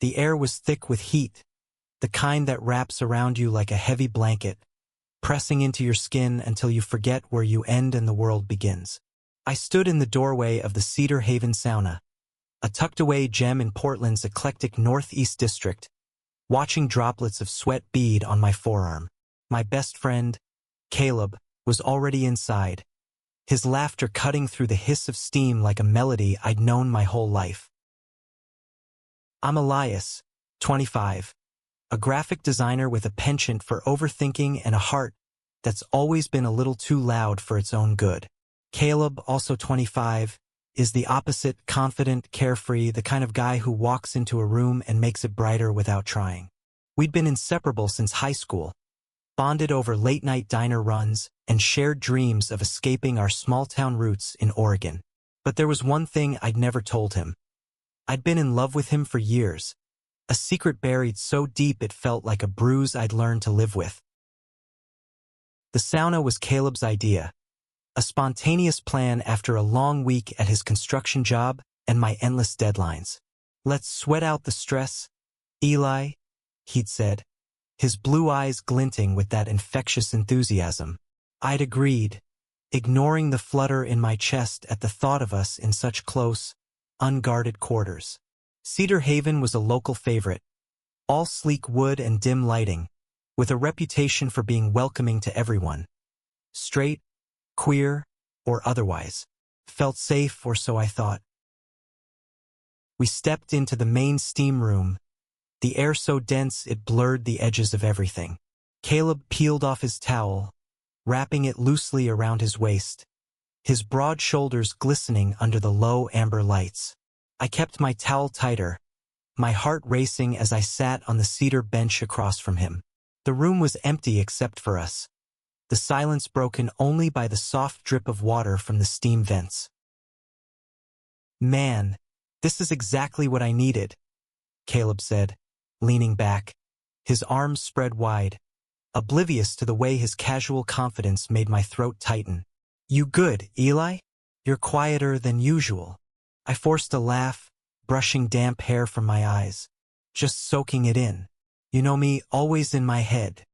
The air was thick with heat, the kind that wraps around you like a heavy blanket, pressing into your skin until you forget where you end and the world begins. I stood in the doorway of the Cedar Haven sauna, a tucked-away gem in Portland's eclectic Northeast district, watching droplets of sweat bead on my forearm. My best friend, Caleb, was already inside, his laughter cutting through the hiss of steam like a melody I'd known my whole life. I'm Elias, 25, a graphic designer with a penchant for overthinking and a heart that's always been a little too loud for its own good. Caleb, also 25, is the opposite, confident, carefree, the kind of guy who walks into a room and makes it brighter without trying. We'd been inseparable since high school, bonded over late-night diner runs, and shared dreams of escaping our small-town roots in Oregon. But there was one thing I'd never told him. I'd been in love with him for years, a secret buried so deep it felt like a bruise I'd learned to live with. The sauna was Caleb's idea, a spontaneous plan after a long week at his construction job and my endless deadlines. "Let's sweat out the stress, Eli," he'd said, his blue eyes glinting with that infectious enthusiasm. I'd agreed, ignoring the flutter in my chest at the thought of us in such close, unguarded quarters. Cedar Haven was a local favorite, all sleek wood and dim lighting, with a reputation for being welcoming to everyone. Straight, queer, or otherwise. Felt safe, or so I thought. We stepped into the main steam room, the air so dense it blurred the edges of everything. Caleb peeled off his towel, wrapping it loosely around his waist, his broad shoulders glistening under the low amber lights. I kept my towel tighter, my heart racing as I sat on the cedar bench across from him. The room was empty except for us, the silence broken only by the soft drip of water from the steam vents. "Man, this is exactly what I needed," Caleb said, leaning back, his arms spread wide, oblivious to the way his casual confidence made my throat tighten. "You good, Eli? You're quieter than usual." I forced a laugh, brushing damp hair from my eyes, just soaking it in. "You know me, always in my head."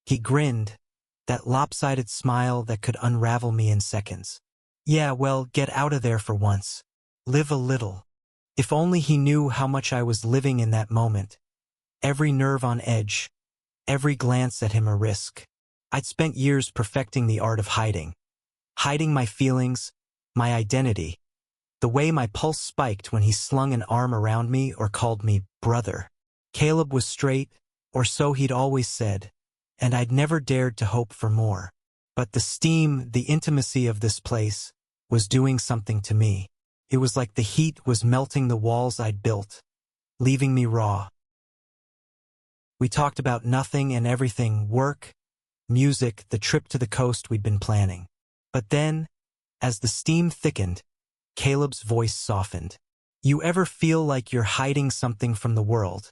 He grinned, that lopsided smile that could unravel me in seconds. "Yeah, well, get out of there for once. Live a little." If only he knew how much I was living in that moment. Every nerve on edge, every glance at him a risk. I'd spent years perfecting the art of hiding my feelings, my identity, the way my pulse spiked when he slung an arm around me or called me brother. Caleb was straight, or so he'd always said, and I'd never dared to hope for more. But the steam, the intimacy of this place, was doing something to me. It was like the heat was melting the walls I'd built, leaving me raw. We talked about nothing and everything, work, music, the trip to the coast we'd been planning. But then, as the steam thickened, Caleb's voice softened. "You ever feel like you're hiding something from the world,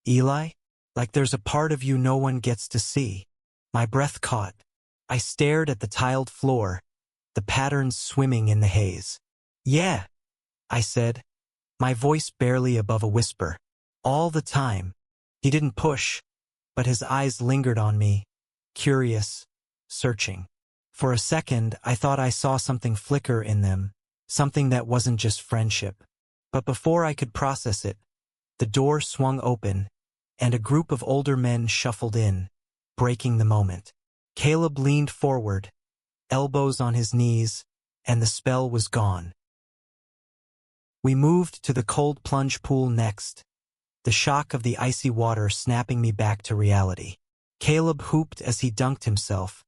Eli? Like there's a part of you no one gets to see?" My breath caught. I stared at the tiled floor, the patterns swimming in the haze. "Yeah," I said, my voice barely above a whisper. "All the time." He didn't push, but his eyes lingered on me, curious, searching. For a second, I thought I saw something flicker in them, something that wasn't just friendship. But before I could process it, the door swung open, and a group of older men shuffled in, breaking the moment. Caleb leaned forward, elbows on his knees, and the spell was gone. We moved to the cold plunge pool next, the shock of the icy water snapping me back to reality. Caleb hooped as he dunked himself,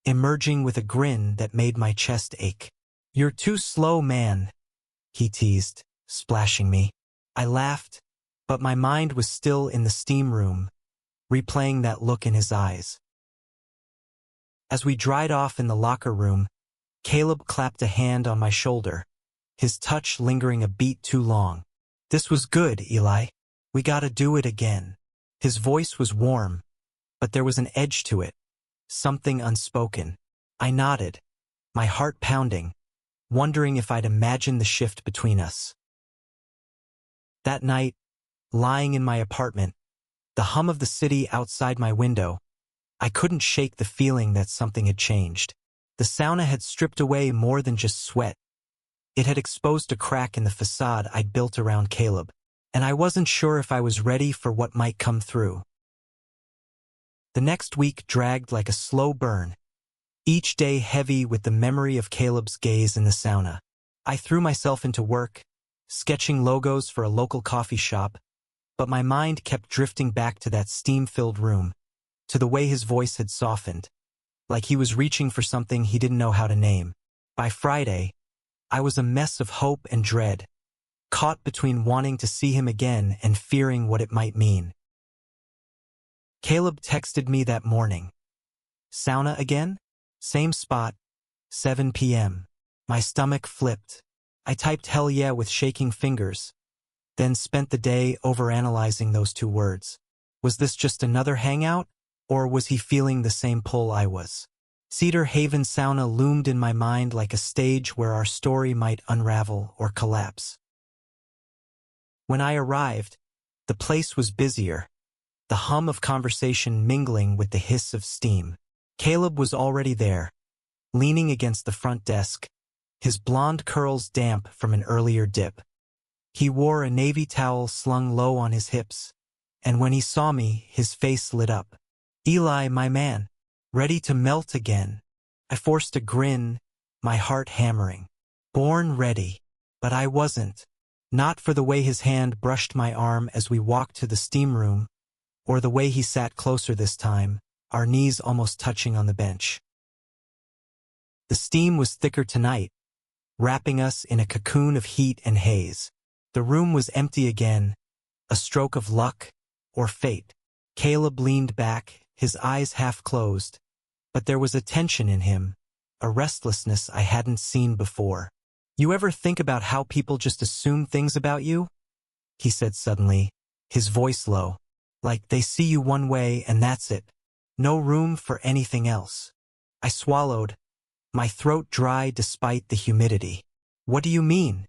emerging with a grin that made my chest ache. "You're too slow, man," he teased, splashing me. I laughed, but my mind was still in the steam room, replaying that look in his eyes. As we dried off in the locker room, Caleb clapped a hand on my shoulder, his touch lingering a beat too long. "This was good, Eli. We gotta do it again." His voice was warm, but there was an edge to it, something unspoken. I nodded, my heart pounding, wondering if I'd imagined the shift between us. That night, lying in my apartment, the hum of the city outside my window, I couldn't shake the feeling that something had changed. The sauna had stripped away more than just sweat. It had exposed a crack in the facade I'd built around Caleb, and I wasn't sure if I was ready for what might come through. The next week dragged like a slow burn, each day heavy with the memory of Caleb's gaze in the sauna. I threw myself into work, sketching logos for a local coffee shop, but my mind kept drifting back to that steam-filled room, to the way his voice had softened, like he was reaching for something he didn't know how to name. By Friday, I was a mess of hope and dread, caught between wanting to see him again and fearing what it might mean. Caleb texted me that morning. "Sauna again? Same spot, 7 p.m. My stomach flipped. I typed hell yeah with shaking fingers, then spent the day overanalyzing those two words. Was this just another hangout, or was he feeling the same pull I was? Cedar Haven Sauna loomed in my mind like a stage where our story might unravel or collapse. When I arrived, the place was busier, the hum of conversation mingling with the hiss of steam. Caleb was already there, leaning against the front desk, his blonde curls damp from an earlier dip. He wore a navy towel slung low on his hips, and when he saw me, his face lit up. "Eli, my man, ready to melt again." I forced a grin, my heart hammering. Born ready, but I wasn't. Not for the way his hand brushed my arm as we walked to the steam room, or the way he sat closer this time, our knees almost touching on the bench. The steam was thicker tonight, wrapping us in a cocoon of heat and haze. The room was empty again, a stroke of luck or fate. Caleb leaned back, his eyes half closed, but there was a tension in him, a restlessness I hadn't seen before. "You ever think about how people just assume things about you?" he said suddenly, his voice low. "Like they see you one way and that's it. No room for anything else." I swallowed, my throat dry despite the humidity. "What do you mean?"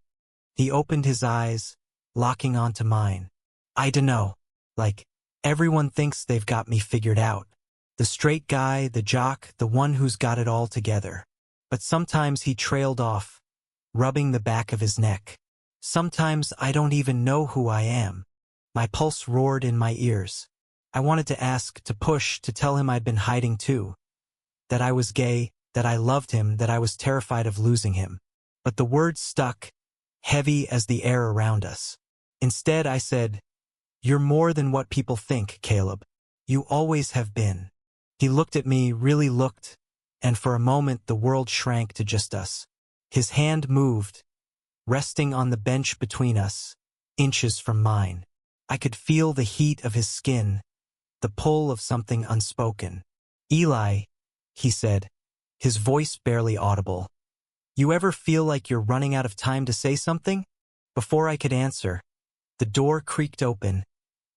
He opened his eyes, locking onto mine. "I dunno. Like, everyone thinks they've got me figured out. The straight guy, the jock, the one who's got it all together." But sometimes he trailed off, rubbing the back of his neck. "Sometimes I don't even know who I am." My pulse roared in my ears. I wanted to ask, to push, to tell him I'd been hiding too. That I was gay, that I loved him, that I was terrified of losing him. But the words stuck, heavy as the air around us. Instead, I said, "You're more than what people think, Caleb. You always have been." He looked at me, really looked, and for a moment the world shrank to just us. His hand moved, resting on the bench between us, inches from mine. I could feel the heat of his skin, the pull of something unspoken. "Eli," he said, his voice barely audible. "You ever feel like you're running out of time to say something?" Before I could answer, the door creaked open,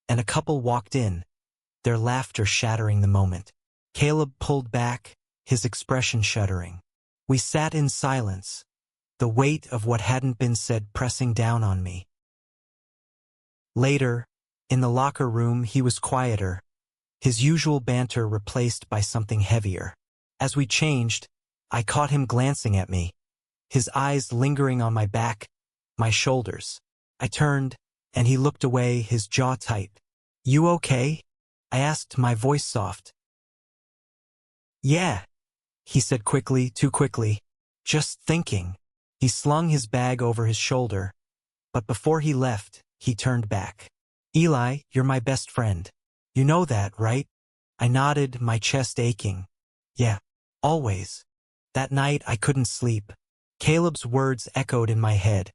and a couple walked in, their laughter shattering the moment. Caleb pulled back, his expression shuddering. We sat in silence, the weight of what hadn't been said pressing down on me. Later, in the locker room, he was quieter, his usual banter replaced by something heavier. As we changed, I caught him glancing at me, his eyes lingering on my back, my shoulders. I turned, and he looked away, his jaw tight. "You okay?" I asked, my voice soft. "Yeah," he said quickly, too quickly. "Just thinking." He slung his bag over his shoulder, but before he left, he turned back. "Eli, you're my best friend. You know that, right?" I nodded, my chest aching. "Yeah, always." That night I couldn't sleep. Caleb's words echoed in my head,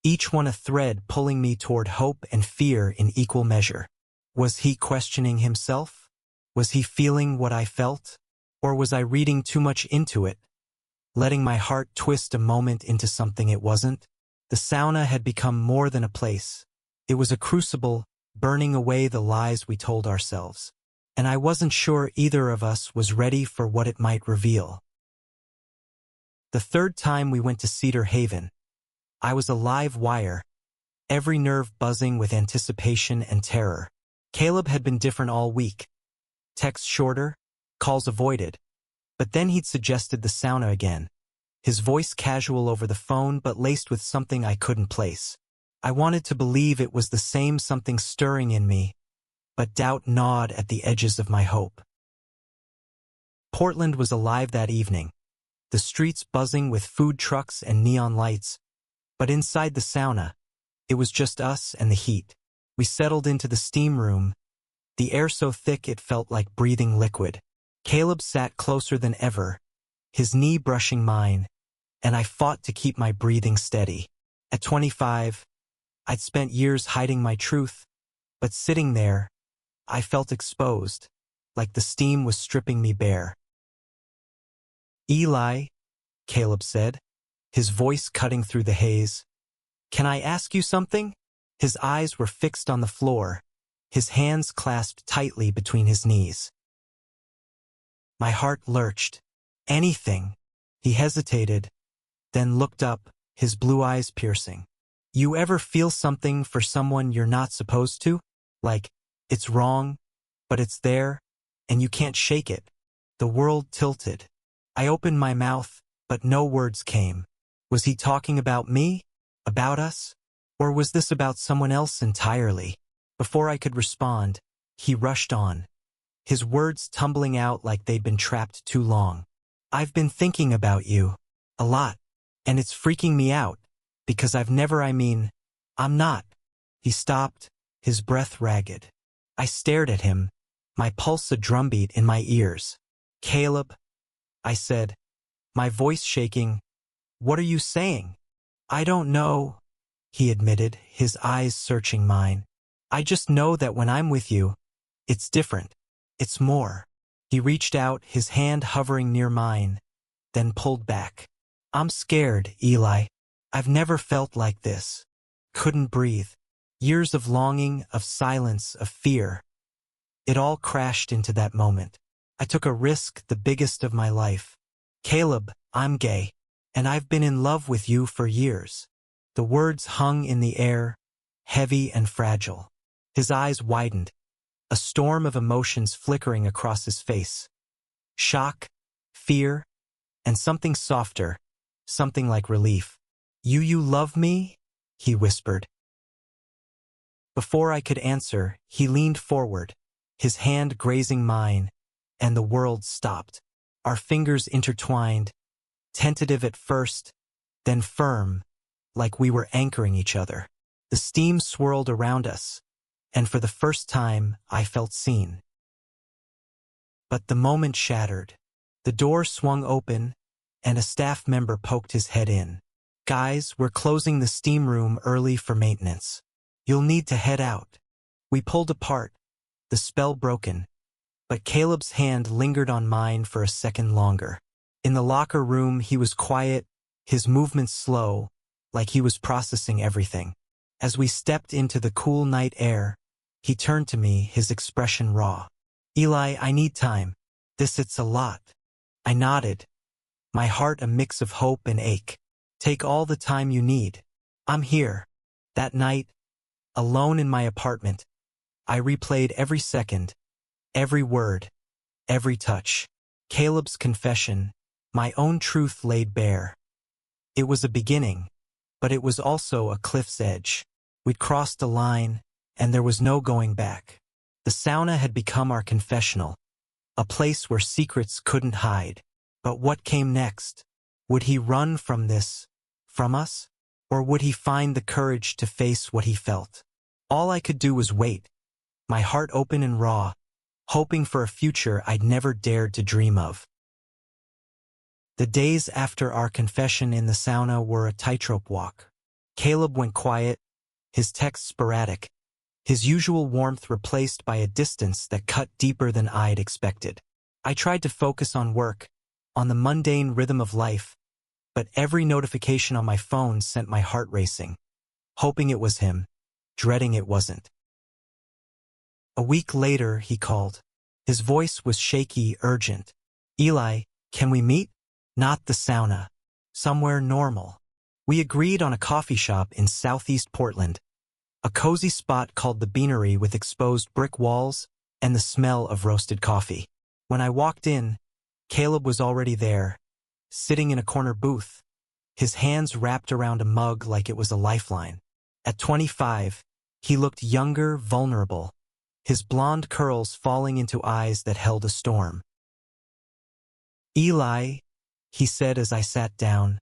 each one a thread pulling me toward hope and fear in equal measure. Was he questioning himself? Was he feeling what I felt? Or was I reading too much into it, letting my heart twist a moment into something it wasn't? The sauna had become more than a place. It was a crucible, burning away the lies we told ourselves. And I wasn't sure either of us was ready for what it might reveal. The third time we went to Cedar Haven, I was a live wire, every nerve buzzing with anticipation and terror. Caleb had been different all week. Texts shorter, calls avoided. But then he'd suggested the sauna again. His voice casual over the phone but laced with something I couldn't place. I wanted to believe it was the same something stirring in me, but doubt gnawed at the edges of my hope. Portland was alive that evening, the streets buzzing with food trucks and neon lights, but inside the sauna, it was just us and the heat. We settled into the steam room, the air so thick it felt like breathing liquid. Caleb sat closer than ever, his knee brushing mine, and I fought to keep my breathing steady. At 25, I'd spent years hiding my truth, but sitting there, I felt exposed, like the steam was stripping me bare. "Eli," Caleb said, his voice cutting through the haze. "Can I ask you something?" His eyes were fixed on the floor, his hands clasped tightly between his knees. My heart lurched. "Anything." He hesitated, then looked up, his blue eyes piercing. "You ever feel something for someone you're not supposed to? Like, it's wrong, but it's there, and you can't shake it?" The world tilted. I opened my mouth, but no words came. Was he talking about me? About us? Or was this about someone else entirely? Before I could respond, he rushed on, his words tumbling out like they'd been trapped too long. "I've been thinking about you. A lot. And it's freaking me out. Because I'm not." He stopped, his breath ragged. I stared at him, my pulse a drumbeat in my ears. "Caleb," I said, my voice shaking, "what are you saying?" "I don't know," he admitted, his eyes searching mine. "I just know that when I'm with you, it's different. It's more." He reached out, his hand hovering near mine, then pulled back. "I'm scared, Eli. I've never felt like this. Couldn't breathe. Years of longing, of silence, of fear. It all crashed into that moment. I took a risk, the biggest of my life. "Caleb, I'm gay. And I've been in love with you for years." The words hung in the air, heavy and fragile. His eyes widened, a storm of emotions flickering across his face. Shock, fear, and something softer, something like relief. You love me?" he whispered. Before I could answer, he leaned forward, his hand grazing mine, and the world stopped. Our fingers intertwined, tentative at first, then firm, like we were anchoring each other. The steam swirled around us, and for the first time, I felt seen. But the moment shattered. The door swung open, and a staff member poked his head in. "Guys, we're closing the steam room early for maintenance. You'll need to head out." We pulled apart, the spell broken, but Caleb's hand lingered on mine for a second longer. In the locker room, he was quiet, his movements slow, like he was processing everything. As we stepped into the cool night air, he turned to me, his expression raw. "Eli, I need time. It's a lot." I nodded, my heart a mix of hope and ache. "Take all the time you need. I'm here." That night, alone in my apartment, I replayed every second, every word, every touch. Caleb's confession, my own truth laid bare. It was a beginning, but it was also a cliff's edge. We'd crossed a line, and there was no going back. The sauna had become our confessional, a place where secrets couldn't hide. But what came next? Would he run from this, from us? Or would he find the courage to face what he felt? All I could do was wait, my heart open and raw, hoping for a future I'd never dared to dream of. The days after our confession in the sauna were a tightrope walk. Caleb went quiet, his texts sporadic, his usual warmth replaced by a distance that cut deeper than I'd expected. I tried to focus on work, on the mundane rhythm of life, but every notification on my phone sent my heart racing, hoping it was him, dreading it wasn't. A week later, he called. His voice was shaky, urgent. "Eli, can we meet?" "Not the sauna. Somewhere normal." We agreed on a coffee shop in Southeast Portland, A cozy spot called the Beanery with exposed brick walls and the smell of roasted coffee. When I walked in, Caleb was already there, sitting in a corner booth, his hands wrapped around a mug like it was a lifeline. At 25, he looked younger, vulnerable, his blonde curls falling into eyes that held a storm. "Eli," he said as I sat down,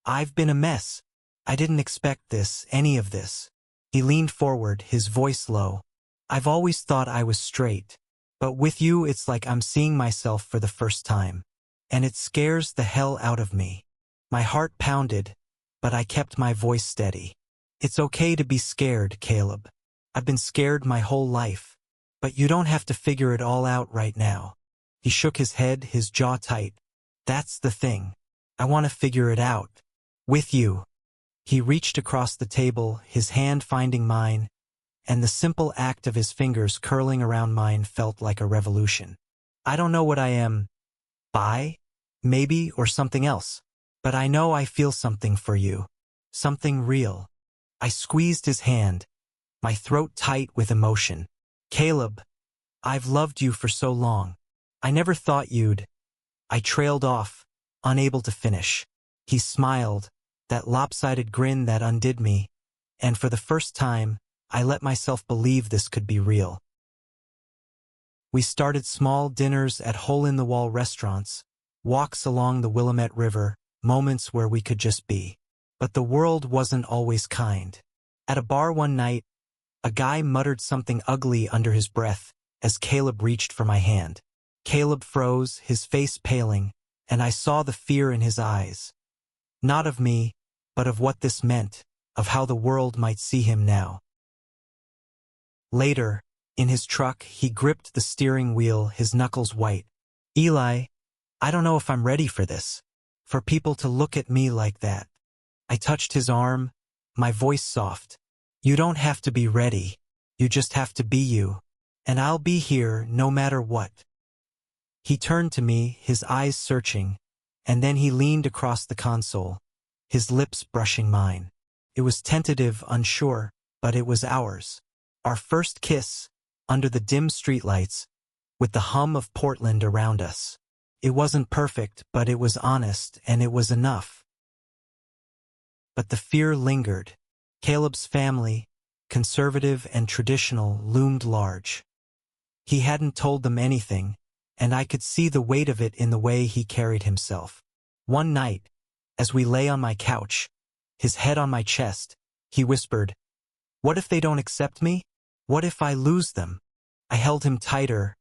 "I've been a mess. I didn't expect this, any of this." He leaned forward, his voice low. "I've always thought I was straight, but with you it's like I'm seeing myself for the first time. And it scares the hell out of me." My heart pounded, but I kept my voice steady. "It's okay to be scared, Caleb. I've been scared my whole life. But you don't have to figure it all out right now." He shook his head, his jaw tight. "That's the thing. I want to figure it out. With you." He reached across the table, his hand finding mine, and the simple act of his fingers curling around mine felt like a revolution. "I don't know what I am. Bi? Maybe, or something else. But I know I feel something for you. Something real." I squeezed his hand, my throat tight with emotion. "Caleb, I've loved you for so long. I never thought you'd—" I trailed off, unable to finish. He smiled, that lopsided grin that undid me, and for the first time, I let myself believe this could be real. We started small dinners at hole-in-the-wall restaurants, walks along the Willamette River, moments where we could just be. But the world wasn't always kind. At a bar one night, a guy muttered something ugly under his breath as Caleb reached for my hand. Caleb froze, his face paling, and I saw the fear in his eyes. Not of me, but of what this meant, of how the world might see him now. Later, in his truck, he gripped the steering wheel, his knuckles white. "Eli, I don't know if I'm ready for this. For people to look at me like that." I touched his arm, my voice soft. "You don't have to be ready. You just have to be you. And I'll be here no matter what." He turned to me, his eyes searching, and then he leaned across the console, his lips brushing mine. It was tentative, unsure, but it was ours. Our first kiss, under the dim streetlights, with the hum of Portland around us. It wasn't perfect, but it was honest, and it was enough. But the fear lingered. Caleb's family, conservative and traditional, loomed large. He hadn't told them anything, and I could see the weight of it in the way he carried himself. One night, as we lay on my couch, his head on my chest, he whispered, "What if they don't accept me? What if I lose them?" I held him tighter,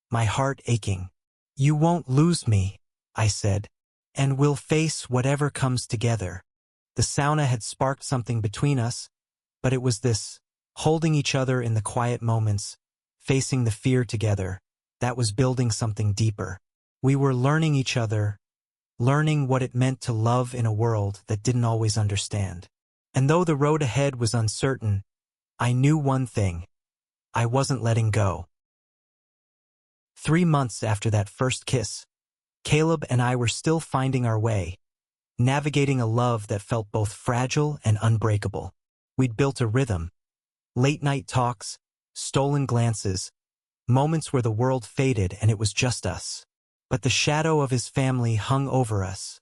my heart aching. "You won't lose me," I said, "and we'll face whatever comes together." The sauna had sparked something between us, but it was this, holding each other in the quiet moments, facing the fear together, that was building something deeper. We were learning each other, learning what it meant to love in a world that didn't always understand. And though the road ahead was uncertain, I knew one thing. I wasn't letting go. 3 months after that first kiss, Caleb and I were still finding our way, navigating a love that felt both fragile and unbreakable. We'd built a rhythm. Late-night talks, stolen glances, moments where the world faded and it was just us. But the shadow of his family hung over us,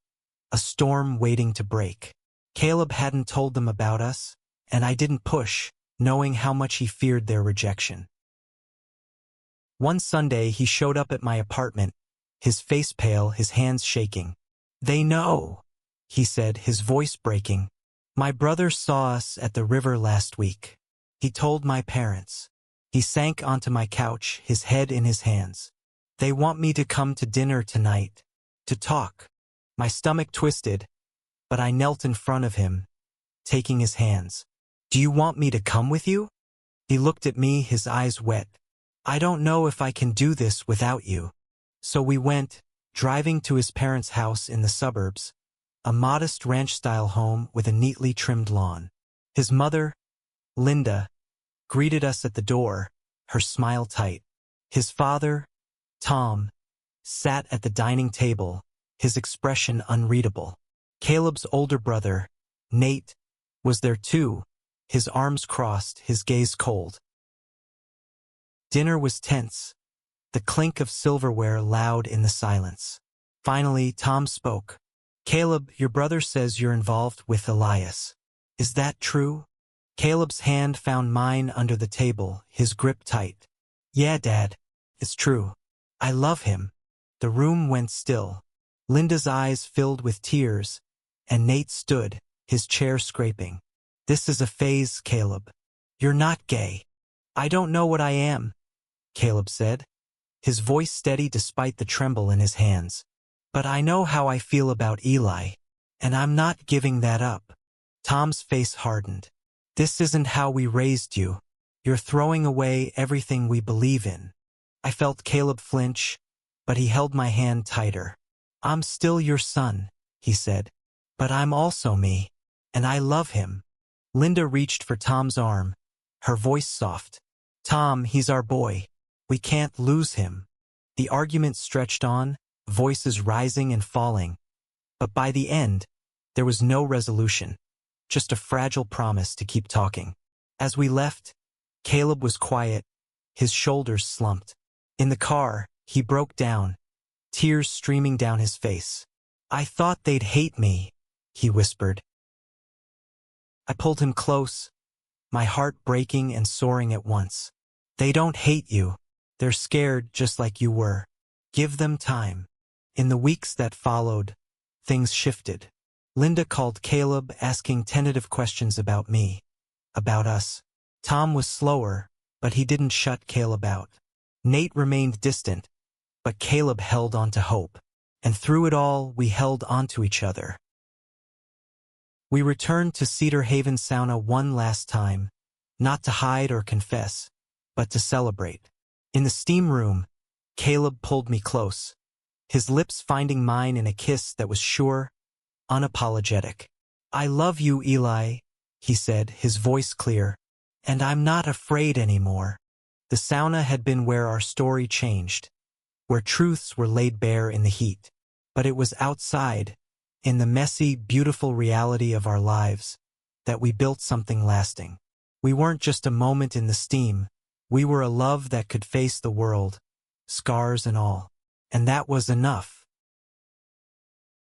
a storm waiting to break. Caleb hadn't told them about us, and I didn't push, knowing how much he feared their rejection. One Sunday, he showed up at my apartment, his face pale, his hands shaking. "They know," he said, his voice breaking. "My brother saw us at the river last week. He told my parents." He sank onto my couch, his head in his hands. "They want me to come to dinner tonight, to talk." My stomach twisted, but I knelt in front of him, taking his hands. "Do you want me to come with you?" He looked at me, his eyes wet. "I don't know if I can do this without you." So we went, driving to his parents' house in the suburbs, a modest ranch-style home with a neatly trimmed lawn. His mother, Linda, greeted us at the door, her smile tight. His father, Tom, sat at the dining table, his expression unreadable. Caleb's older brother, Nate, was there too, his arms crossed, his gaze cold. Dinner was tense, the clink of silverware loud in the silence. Finally, Tom spoke. "Caleb, your brother says you're involved with Elias. Is that true?" Caleb's hand found mine under the table, his grip tight. "Yeah, Dad. It's true. I love him." The room went still. Linda's eyes filled with tears, and Nate stood, his chair scraping. "This is a phase, Caleb. You're not gay." "I don't know what I am," Caleb said, his voice steady despite the tremble in his hands. "But I know how I feel about Eli, and I'm not giving that up." Tom's face hardened. "This isn't how we raised you. You're throwing away everything we believe in." I felt Caleb flinch, but he held my hand tighter. "I'm still your son," he said, "but I'm also me, and I love him." Linda reached for Tom's arm, her voice soft. "Tom, he's our boy. We can't lose him." The argument stretched on, voices rising and falling. But by the end, there was no resolution, just a fragile promise to keep talking. As we left, Caleb was quiet, his shoulders slumped. In the car, he broke down, tears streaming down his face. "I thought they'd hate me," he whispered. I pulled him close, my heart breaking and soaring at once. "They don't hate you. They're scared just like you were. Give them time." In the weeks that followed, things shifted. Linda called Caleb, asking tentative questions about me, about us. Tom was slower, but he didn't shut Caleb out. Nate remained distant, but Caleb held on to hope. And through it all, we held on to each other. We returned to Cedar Haven Sauna one last time, not to hide or confess, but to celebrate. In the steam room, Caleb pulled me close, his lips finding mine in a kiss that was sure, unapologetic. "I love you, Eli," he said, his voice clear, "and I'm not afraid anymore." The sauna had been where our story changed, where truths were laid bare in the heat. But it was outside, in the messy, beautiful reality of our lives, that we built something lasting. We weren't just a moment in the steam. We were a love that could face the world, scars and all. And that was enough.